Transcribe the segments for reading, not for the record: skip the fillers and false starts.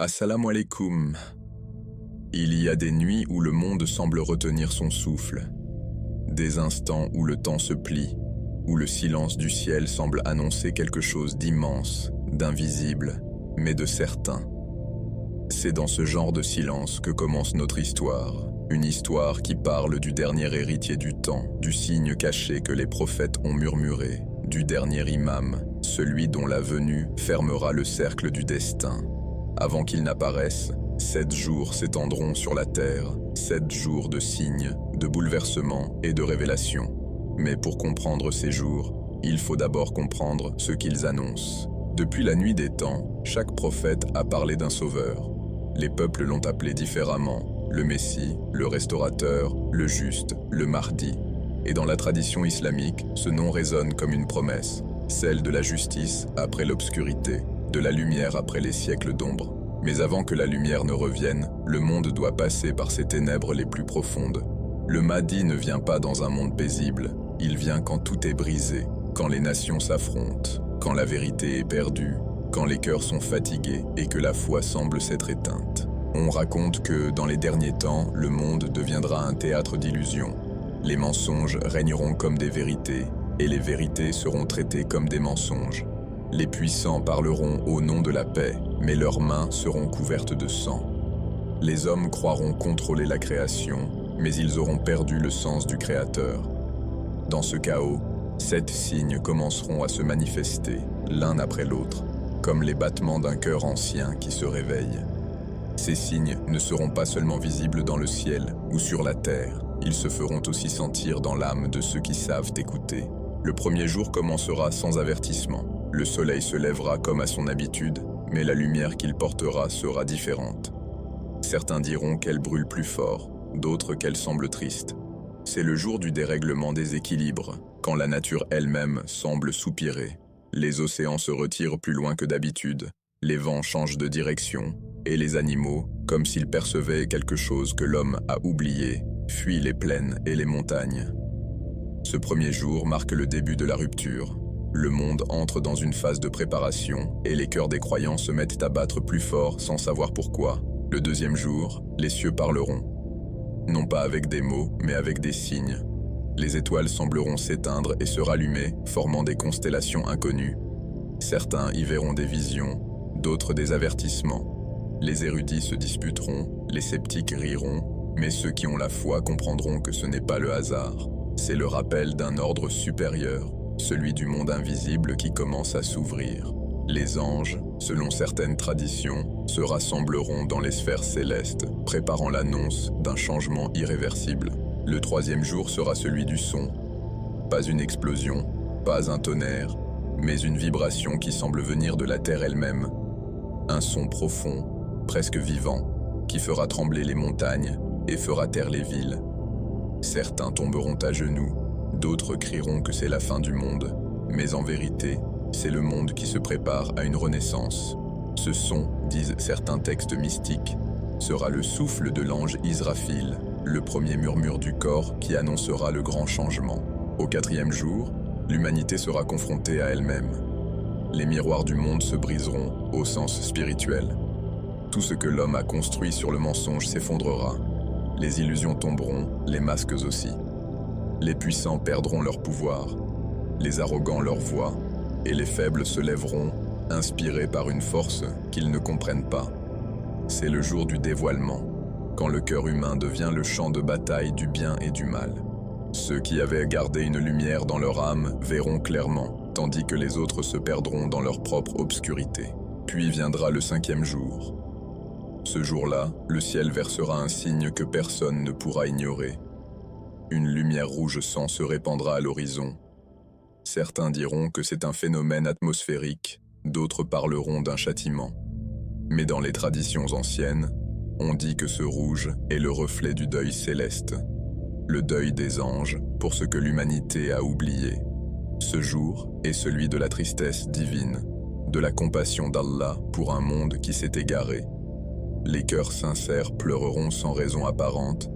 Assalamu alaikum. Il y a des nuits où le monde semble retenir son souffle, des instants où le temps se plie, où le silence du ciel semble annoncer quelque chose d'immense, d'invisible, mais de certain. C'est dans ce genre de silence que commence notre histoire, une histoire qui parle du dernier héritier du temps, du signe caché que les prophètes ont murmuré, du dernier imam, celui dont la venue fermera le cercle du destin. Avant qu'il n'apparaisse, 7 jours s'étendront sur la terre, 7 jours de signes, de bouleversements et de révélations. Mais pour comprendre ces jours, il faut d'abord comprendre ce qu'ils annoncent. Depuis la nuit des temps, chaque prophète a parlé d'un sauveur. Les peuples l'ont appelé différemment, le Messie, le Restaurateur, le Juste, le Mahdi. Et dans la tradition islamique, ce nom résonne comme une promesse, celle de la justice après l'obscurité, de la lumière après les siècles d'ombre. Mais avant que la lumière ne revienne, le monde doit passer par ses ténèbres les plus profondes. Le Mahdi ne vient pas dans un monde paisible, il vient quand tout est brisé, quand les nations s'affrontent, quand la vérité est perdue, quand les cœurs sont fatigués et que la foi semble s'être éteinte. On raconte que, dans les derniers temps, le monde deviendra un théâtre d'illusions. Les mensonges régneront comme des vérités, et les vérités seront traitées comme des mensonges. Les puissants parleront au nom de la paix, mais leurs mains seront couvertes de sang. Les hommes croiront contrôler la création, mais ils auront perdu le sens du Créateur. Dans ce chaos, 7 signes commenceront à se manifester, l'un après l'autre, comme les battements d'un cœur ancien qui se réveille. Ces signes ne seront pas seulement visibles dans le ciel ou sur la terre, ils se feront aussi sentir dans l'âme de ceux qui savent écouter. Le premier jour commencera sans avertissement. Le soleil se lèvera comme à son habitude, mais la lumière qu'il portera sera différente. Certains diront qu'elle brûle plus fort, d'autres qu'elle semble triste. C'est le jour du dérèglement des équilibres, quand la nature elle-même semble soupirer. Les océans se retirent plus loin que d'habitude, les vents changent de direction, et les animaux, comme s'ils percevaient quelque chose que l'homme a oublié, fuient les plaines et les montagnes. Ce premier jour marque le début de la rupture. Le monde entre dans une phase de préparation et les cœurs des croyants se mettent à battre plus fort sans savoir pourquoi. Le deuxième jour, les cieux parleront. Non pas avec des mots, mais avec des signes. Les étoiles sembleront s'éteindre et se rallumer, formant des constellations inconnues. Certains y verront des visions, d'autres des avertissements. Les érudits se disputeront, les sceptiques riront, mais ceux qui ont la foi comprendront que ce n'est pas le hasard. C'est le rappel d'un ordre supérieur, celui du monde invisible qui commence à s'ouvrir. Les anges, selon certaines traditions, se rassembleront dans les sphères célestes, préparant l'annonce d'un changement irréversible. Le troisième jour sera celui du son. Pas une explosion, pas un tonnerre, mais une vibration qui semble venir de la terre elle-même. Un son profond, presque vivant, qui fera trembler les montagnes et fera taire les villes. Certains tomberont à genoux, d'autres crieront que c'est la fin du monde, mais en vérité, c'est le monde qui se prépare à une renaissance. Ce son, disent certains textes mystiques, sera le souffle de l'ange Israfil, le premier murmure du corps qui annoncera le grand changement. Au 4e jour, l'humanité sera confrontée à elle-même. Les miroirs du monde se briseront, au sens spirituel. Tout ce que l'homme a construit sur le mensonge s'effondrera. Les illusions tomberont, les masques aussi. Les puissants perdront leur pouvoir, les arrogants leur voix, et les faibles se lèveront, inspirés par une force qu'ils ne comprennent pas. C'est le jour du dévoilement, quand le cœur humain devient le champ de bataille du bien et du mal. Ceux qui avaient gardé une lumière dans leur âme verront clairement, tandis que les autres se perdront dans leur propre obscurité. Puis viendra le 5e jour. Ce jour-là, le ciel versera un signe que personne ne pourra ignorer. Une lumière rouge sang se répandra à l'horizon. Certains diront que c'est un phénomène atmosphérique, d'autres parleront d'un châtiment. Mais dans les traditions anciennes, on dit que ce rouge est le reflet du deuil céleste, le deuil des anges pour ce que l'humanité a oublié. Ce jour est celui de la tristesse divine, de la compassion d'Allah pour un monde qui s'est égaré. Les cœurs sincères pleureront sans raison apparente,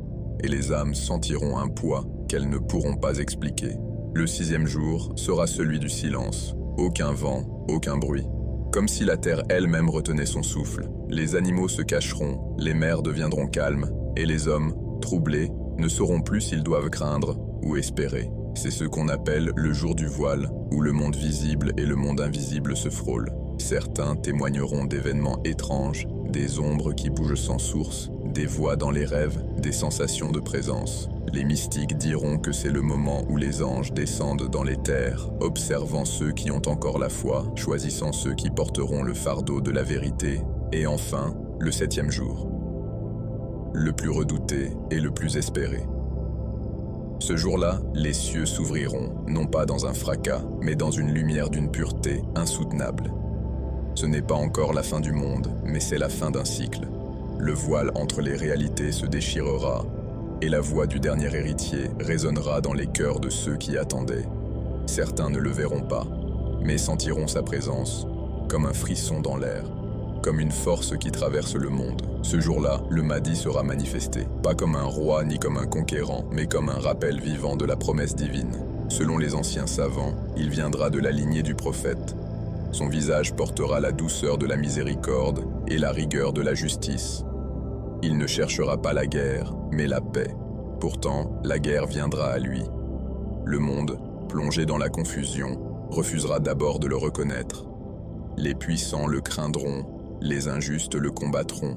et les âmes sentiront un poids qu'elles ne pourront pas expliquer. Le 6e jour sera celui du silence, aucun vent, aucun bruit. Comme si la terre elle-même retenait son souffle. Les animaux se cacheront, les mers deviendront calmes, et les hommes, troublés, ne sauront plus s'ils doivent craindre ou espérer. C'est ce qu'on appelle le jour du voile, où le monde visible et le monde invisible se frôlent. Certains témoigneront d'événements étranges, des ombres qui bougent sans source, des voix dans les rêves, des sensations de présence. Les mystiques diront que c'est le moment où les anges descendent dans les terres, observant ceux qui ont encore la foi, choisissant ceux qui porteront le fardeau de la vérité, et enfin, le 7e jour. Le plus redouté et le plus espéré. Ce jour-là, les cieux s'ouvriront, non pas dans un fracas, mais dans une lumière d'une pureté insoutenable. Ce n'est pas encore la fin du monde, mais c'est la fin d'un cycle. Le voile entre les réalités se déchirera, et la voix du dernier héritier résonnera dans les cœurs de ceux qui attendaient. Certains ne le verront pas, mais sentiront sa présence, comme un frisson dans l'air, comme une force qui traverse le monde. Ce jour-là, le Mahdi sera manifesté, pas comme un roi ni comme un conquérant, mais comme un rappel vivant de la promesse divine. Selon les anciens savants, il viendra de la lignée du prophète. Son visage portera la douceur de la miséricorde et la rigueur de la justice. Il ne cherchera pas la guerre, mais la paix. Pourtant, la guerre viendra à lui. Le monde, plongé dans la confusion, refusera d'abord de le reconnaître. Les puissants le craindront, les injustes le combattront.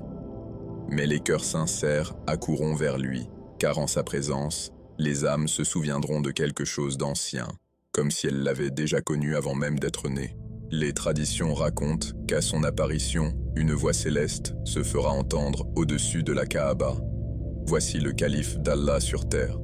Mais les cœurs sincères accourront vers lui, car en sa présence, les âmes se souviendront de quelque chose d'ancien, comme si elles l'avaient déjà connu avant même d'être nées. Les traditions racontent qu'à son apparition, une voix céleste se fera entendre au-dessus de la Kaaba. Voici le calife d'Allah sur terre.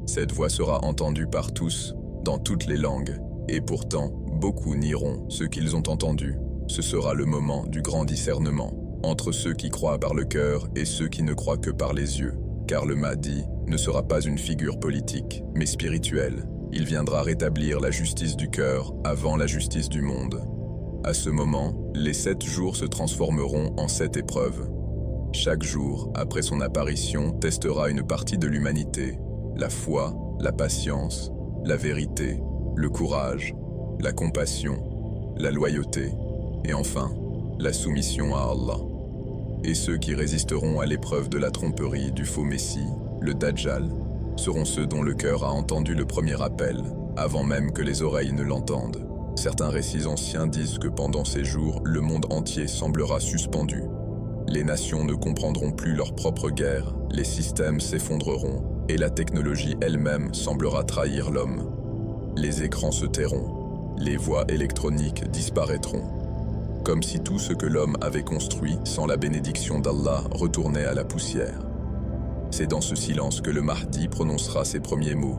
Cette voix sera entendue par tous, dans toutes les langues, et pourtant, beaucoup nieront ce qu'ils ont entendu. Ce sera le moment du grand discernement, entre ceux qui croient par le cœur et ceux qui ne croient que par les yeux. Car le Mahdi ne sera pas une figure politique, mais spirituelle. Il viendra rétablir la justice du cœur avant la justice du monde. À ce moment, les 7 jours se transformeront en 7 épreuves. Chaque jour, après son apparition, testera une partie de l'humanité. La foi, la patience, la vérité, le courage, la compassion, la loyauté, et enfin, la soumission à Allah. Et ceux qui résisteront à l'épreuve de la tromperie du faux Messie, le Dajjal, seront ceux dont le cœur a entendu le premier appel, avant même que les oreilles ne l'entendent. Certains récits anciens disent que pendant ces jours, le monde entier semblera suspendu. Les nations ne comprendront plus leur propre guerre, les systèmes s'effondreront, et la technologie elle-même semblera trahir l'homme. Les écrans se tairont, les voix électroniques disparaîtront, comme si tout ce que l'homme avait construit sans la bénédiction d'Allah retournait à la poussière. C'est dans ce silence que le Mahdi prononcera ses premiers mots.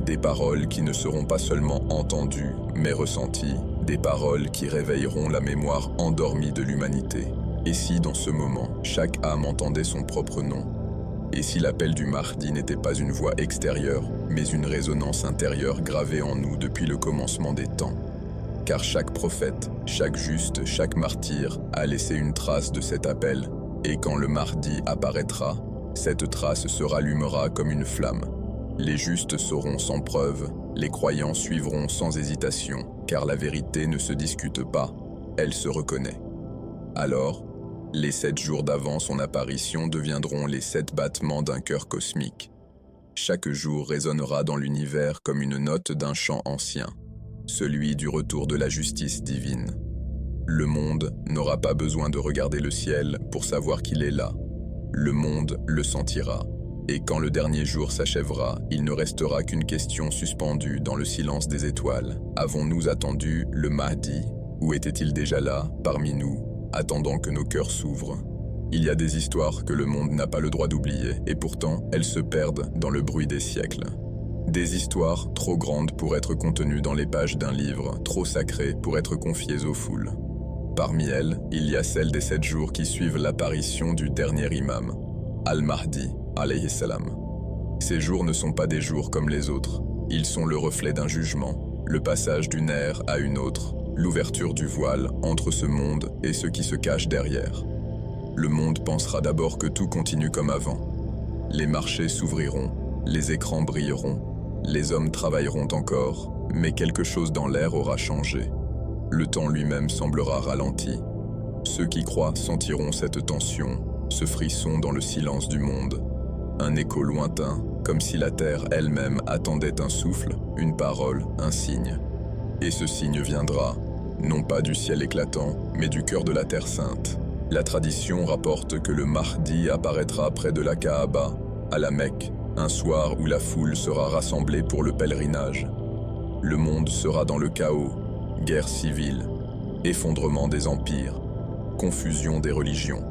Des paroles qui ne seront pas seulement entendues, mais ressenties. Des paroles qui réveilleront la mémoire endormie de l'humanité. Et si, dans ce moment, chaque âme entendait son propre nom? Et si l'appel du Mahdi n'était pas une voix extérieure, mais une résonance intérieure gravée en nous depuis le commencement des temps? Car chaque prophète, chaque juste, chaque martyr a laissé une trace de cet appel. Et quand le Mahdi apparaîtra, cette trace se rallumera comme une flamme. Les justes sauront sans preuve, les croyants suivront sans hésitation, car la vérité ne se discute pas, elle se reconnaît. Alors, les 7 jours d'avant son apparition deviendront les 7 battements d'un cœur cosmique. Chaque jour résonnera dans l'univers comme une note d'un chant ancien, celui du retour de la justice divine. Le monde n'aura pas besoin de regarder le ciel pour savoir qu'il est là. Le monde le sentira, et quand le dernier jour s'achèvera, il ne restera qu'une question suspendue dans le silence des étoiles. Avons-nous attendu le Mahdi, ou était-il déjà là, parmi nous, attendant que nos cœurs s'ouvrent? Il y a des histoires que le monde n'a pas le droit d'oublier, et pourtant elles se perdent dans le bruit des siècles. Des histoires trop grandes pour être contenues dans les pages d'un livre, trop sacrées pour être confiées aux foules. Parmi elles, il y a celle des 7 jours qui suivent l'apparition du dernier imam, Al-Mahdi, alayhi salam. Ces jours ne sont pas des jours comme les autres. Ils sont le reflet d'un jugement, le passage d'une ère à une autre, l'ouverture du voile entre ce monde et ce qui se cache derrière. Le monde pensera d'abord que tout continue comme avant. Les marchés s'ouvriront, les écrans brilleront, les hommes travailleront encore, mais quelque chose dans l'air aura changé. le temps lui-même semblera ralenti. Ceux qui croient sentiront cette tension, ce frisson dans le silence du monde. Un écho lointain, comme si la terre elle-même attendait un souffle, une parole, un signe. Et ce signe viendra, non pas du ciel éclatant, mais du cœur de la terre sainte. La tradition rapporte que le Mahdi apparaîtra près de la Kaaba, à la Mecque, un soir où la foule sera rassemblée pour le pèlerinage. Le monde sera dans le chaos, guerre civile, effondrement des empires, confusion des religions.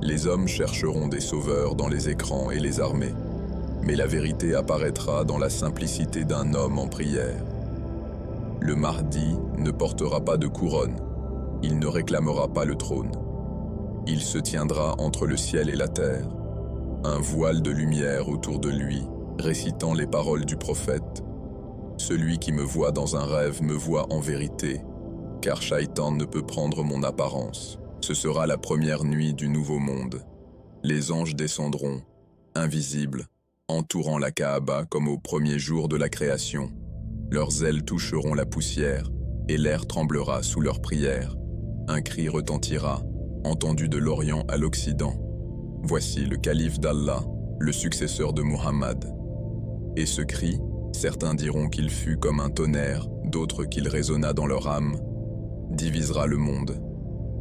Les hommes chercheront des sauveurs dans les écrans et les armées, mais la vérité apparaîtra dans la simplicité d'un homme en prière. Le Mahdi ne portera pas de couronne, il ne réclamera pas le trône. Il se tiendra entre le ciel et la terre, un voile de lumière autour de lui, récitant les paroles du prophète. Celui qui me voit dans un rêve me voit en vérité, car Shaitan ne peut prendre mon apparence. Ce sera la première nuit du nouveau monde. Les anges descendront, invisibles, entourant la Kaaba comme au premier jour de la création. Leurs ailes toucheront la poussière, et l'air tremblera sous leurs prières. Un cri retentira, entendu de l'Orient à l'Occident. Voici le calife d'Allah, le successeur de Muhammad. Et ce cri, certains diront qu'il fut comme un tonnerre, d'autres qu'il résonna dans leur âme, divisera le monde.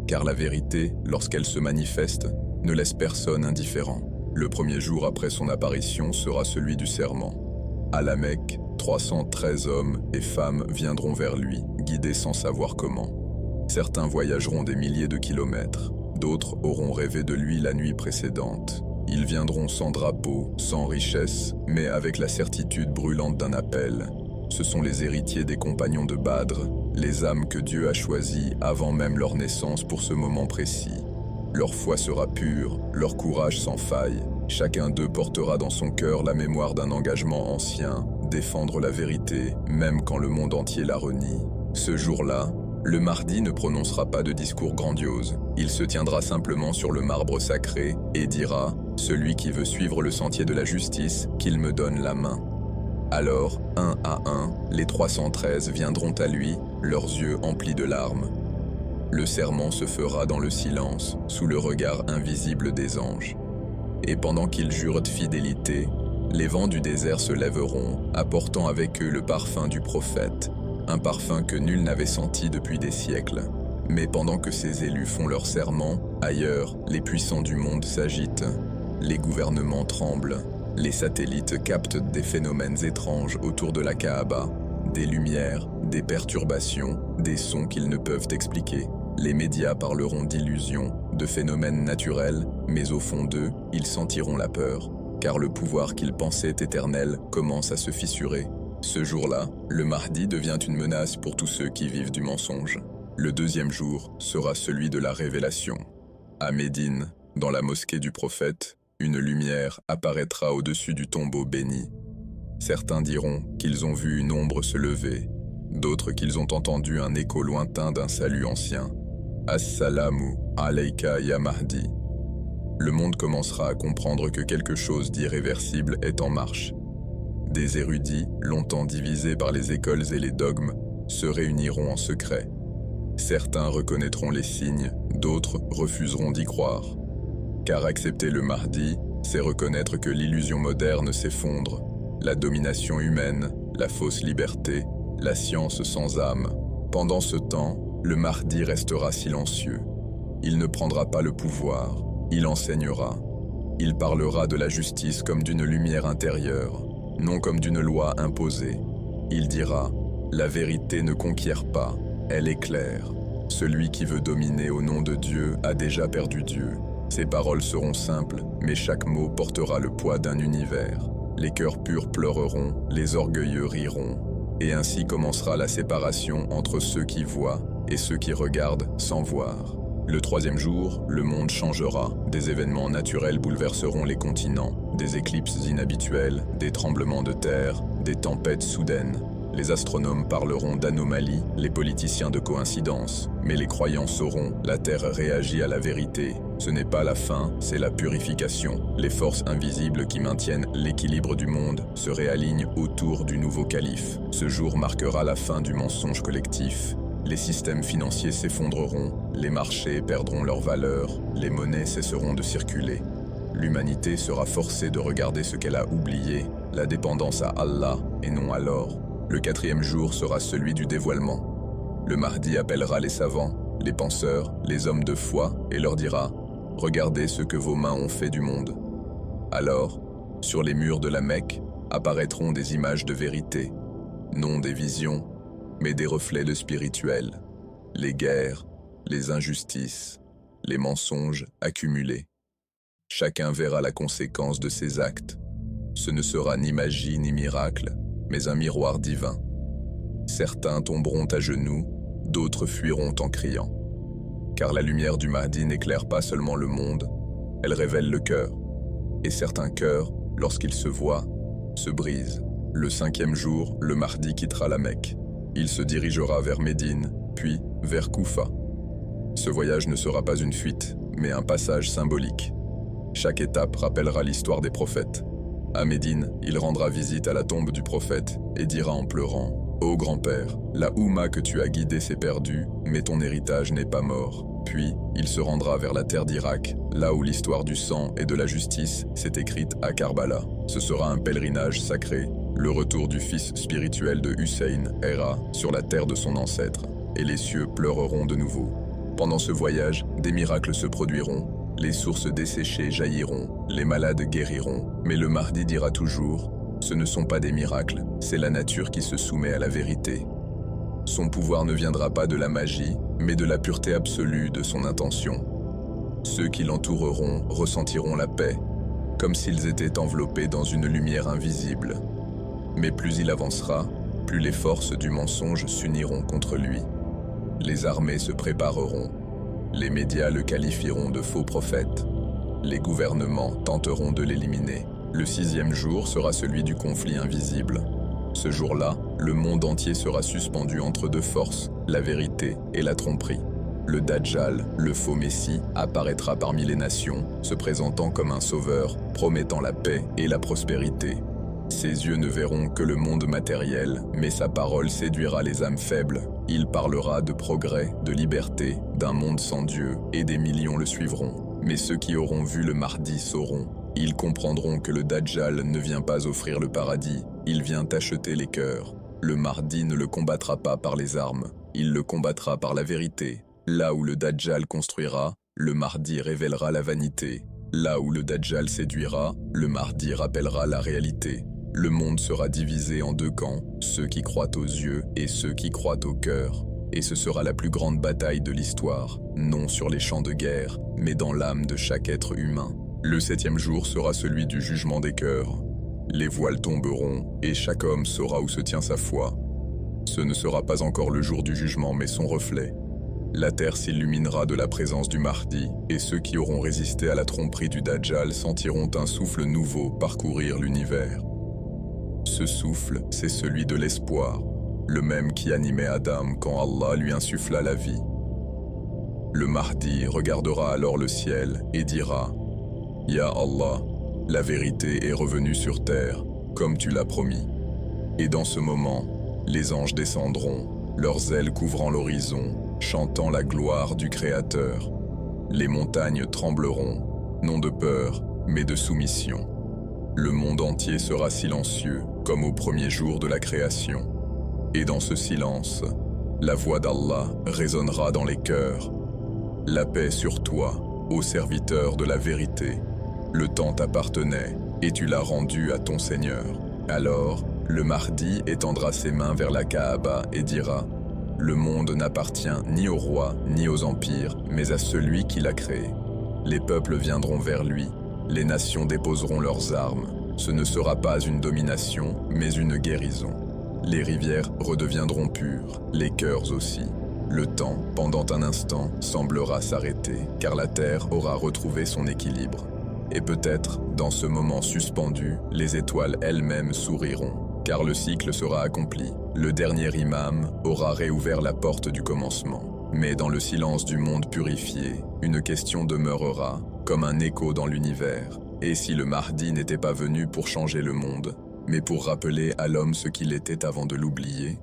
Car la vérité, lorsqu'elle se manifeste, ne laisse personne indifférent. Le premier jour après son apparition sera celui du serment. À la Mecque, 313 hommes et femmes viendront vers lui, guidés sans savoir comment. Certains voyageront des milliers de kilomètres, d'autres auront rêvé de lui la nuit précédente. Ils viendront sans drapeau, sans richesse, mais avec la certitude brûlante d'un appel. Ce sont les héritiers des compagnons de Badr, les âmes que Dieu a choisies avant même leur naissance pour ce moment précis. Leur foi sera pure, leur courage sans faille. Chacun d'eux portera dans son cœur la mémoire d'un engagement ancien, défendre la vérité, même quand le monde entier la renie. Ce jour-là, le Mahdi ne prononcera pas de discours grandiose. Il se tiendra simplement sur le marbre sacré et dira « Celui qui veut suivre le sentier de la justice, qu'il me donne la main ». Alors, un à un, les 313 viendront à lui, leurs yeux emplis de larmes. Le serment se fera dans le silence, sous le regard invisible des anges. Et pendant qu'ils jurent de fidélité, les vents du désert se lèveront, apportant avec eux le parfum du prophète, un parfum que nul n'avait senti depuis des siècles. Mais pendant que ces élus font leur serment, ailleurs, les puissants du monde s'agitent, les gouvernements tremblent, les satellites captent des phénomènes étranges autour de la Kaaba, des lumières, des perturbations, des sons qu'ils ne peuvent expliquer. Les médias parleront d'illusions, de phénomènes naturels, mais au fond d'eux, ils sentiront la peur, car le pouvoir qu'ils pensaient éternel commence à se fissurer. Ce jour-là, le Mahdi devient une menace pour tous ceux qui vivent du mensonge. Le deuxième jour sera celui de la révélation. À Médine, dans la mosquée du prophète, une lumière apparaîtra au-dessus du tombeau béni. Certains diront qu'ils ont vu une ombre se lever, d'autres qu'ils ont entendu un écho lointain d'un salut ancien. Assalamu alayka ya Mahdi. Le monde commencera à comprendre que quelque chose d'irréversible est en marche. Des érudits, longtemps divisés par les écoles et les dogmes, se réuniront en secret. Certains reconnaîtront les signes, d'autres refuseront d'y croire. Car accepter le Mahdi, c'est reconnaître que l'illusion moderne s'effondre, la domination humaine, la fausse liberté, la science sans âme. Pendant ce temps, le Mahdi restera silencieux. Il ne prendra pas le pouvoir, il enseignera. Il parlera de la justice comme d'une lumière intérieure, non comme d'une loi imposée. Il dira « La vérité ne conquiert pas, elle éclaire. Celui qui veut dominer au nom de Dieu a déjà perdu Dieu. » Ces paroles seront simples, mais chaque mot portera le poids d'un univers. Les cœurs purs pleureront, les orgueilleux riront. Et ainsi commencera la séparation entre ceux qui voient et ceux qui regardent sans voir. Le troisième jour, le monde changera. Des événements naturels bouleverseront les continents, des éclipses inhabituelles, des tremblements de terre, des tempêtes soudaines. Les astronomes parleront d'anomalies, les politiciens de coïncidences, mais les croyants sauront, la Terre réagit à la vérité. Ce n'est pas la fin, c'est la purification. Les forces invisibles qui maintiennent l'équilibre du monde se réalignent autour du nouveau calife. Ce jour marquera la fin du mensonge collectif. les systèmes financiers s'effondreront, les marchés perdront leur valeur, les monnaies cesseront de circuler. L'humanité sera forcée de regarder ce qu'elle a oublié, la dépendance à Allah et non à l'or. Le 4e jour sera celui du dévoilement. Le Mahdi appellera les savants, les penseurs, les hommes de foi et leur dira « Regardez ce que vos mains ont fait du monde ». Alors, sur les murs de la Mecque, apparaîtront des images de vérité, non des visions, mais des reflets de spirituel, les guerres, les injustices, les mensonges accumulés. Chacun verra la conséquence de ses actes. Ce ne sera ni magie ni miracle, mais un miroir divin. Certains tomberont à genoux, d'autres fuiront en criant. Car la lumière du Mahdi n'éclaire pas seulement le monde, elle révèle le cœur. Et certains cœurs, lorsqu'ils se voient, se brisent. Le 5e jour, le Mahdi quittera la Mecque. Il se dirigera vers Médine, puis vers Koufa. Ce voyage ne sera pas une fuite, mais un passage symbolique. Chaque étape rappellera l'histoire des prophètes. À Médine, il rendra visite à la tombe du prophète et dira en pleurant « Ô grand-père, la Oumma que tu as guidée s'est perdue, mais ton héritage n'est pas mort. » Puis, il se rendra vers la terre d'Irak, là où l'histoire du sang et de la justice s'est écrite à Karbala. Ce sera un pèlerinage sacré, le retour du fils spirituel de Hussein, Héra, sur la terre de son ancêtre, et les cieux pleureront de nouveau. Pendant ce voyage, des miracles se produiront, les sources desséchées jailliront, les malades guériront, mais le Mahdi dira toujours « Ce ne sont pas des miracles, c'est la nature qui se soumet à la vérité ». Son pouvoir ne viendra pas de la magie, mais de la pureté absolue de son intention. Ceux qui l'entoureront ressentiront la paix, comme s'ils étaient enveloppés dans une lumière invisible. Mais plus il avancera, plus les forces du mensonge s'uniront contre lui. Les armées se prépareront, les médias le qualifieront de faux prophète, les gouvernements tenteront de l'éliminer. Le 6e jour sera celui du conflit invisible. Ce jour-là, le monde entier sera suspendu entre deux forces, la vérité et la tromperie. Le Dajjal, le faux Messie, apparaîtra parmi les nations, se présentant comme un sauveur, promettant la paix et la prospérité. Ses yeux ne verront que le monde matériel, mais sa parole séduira les âmes faibles. Il parlera de progrès, de liberté, d'un monde sans Dieu, et des millions le suivront. Mais ceux qui auront vu le Mahdi sauront. Ils comprendront que le Dajjal ne vient pas offrir le paradis, il vient acheter les cœurs. Le Mahdi ne le combattra pas par les armes, il le combattra par la vérité. Là où le Dajjal construira, le Mahdi révélera la vanité. Là où le Dajjal séduira, le Mahdi rappellera la réalité. Le monde sera divisé en deux camps, ceux qui croient aux yeux et ceux qui croient au cœur. Et ce sera la plus grande bataille de l'histoire, non sur les champs de guerre, mais dans l'âme de chaque être humain. Le 7e jour sera celui du jugement des cœurs. Les voiles tomberont, et chaque homme saura où se tient sa foi. Ce ne sera pas encore le jour du jugement, mais son reflet. La terre s'illuminera de la présence du Mahdi, et ceux qui auront résisté à la tromperie du Dajjal sentiront un souffle nouveau parcourir l'univers. Ce souffle, c'est celui de l'espoir, le même qui animait Adam quand Allah lui insuffla la vie. Le Mahdi regardera alors le ciel et dira « Ya Allah, la vérité est revenue sur terre, comme tu l'as promis. » Et dans ce moment, les anges descendront, leurs ailes couvrant l'horizon, chantant la gloire du Créateur. Les montagnes trembleront, non de peur, mais de soumission. Le monde entier sera silencieux, comme au premier jour de la création. Et dans ce silence, la voix d'Allah résonnera dans les cœurs. La paix sur toi, ô serviteur de la vérité. Le temps t'appartenait, et tu l'as rendu à ton Seigneur. Alors, le Mahdi étendra ses mains vers la Kaaba et dira « Le monde n'appartient ni aux rois, ni aux empires, mais à celui qui l'a créé. Les peuples viendront vers lui, les nations déposeront leurs armes. Ce ne sera pas une domination, mais une guérison. Les rivières redeviendront pures, les cœurs aussi. Le temps, pendant un instant, semblera s'arrêter, car la terre aura retrouvé son équilibre. Et peut-être, dans ce moment suspendu, les étoiles elles-mêmes souriront, car le cycle sera accompli. Le dernier imam aura réouvert la porte du commencement. Mais dans le silence du monde purifié, une question demeurera, comme un écho dans l'univers. Et si le Mahdi n'était pas venu pour changer le monde, mais pour rappeler à l'homme ce qu'il était avant de l'oublier?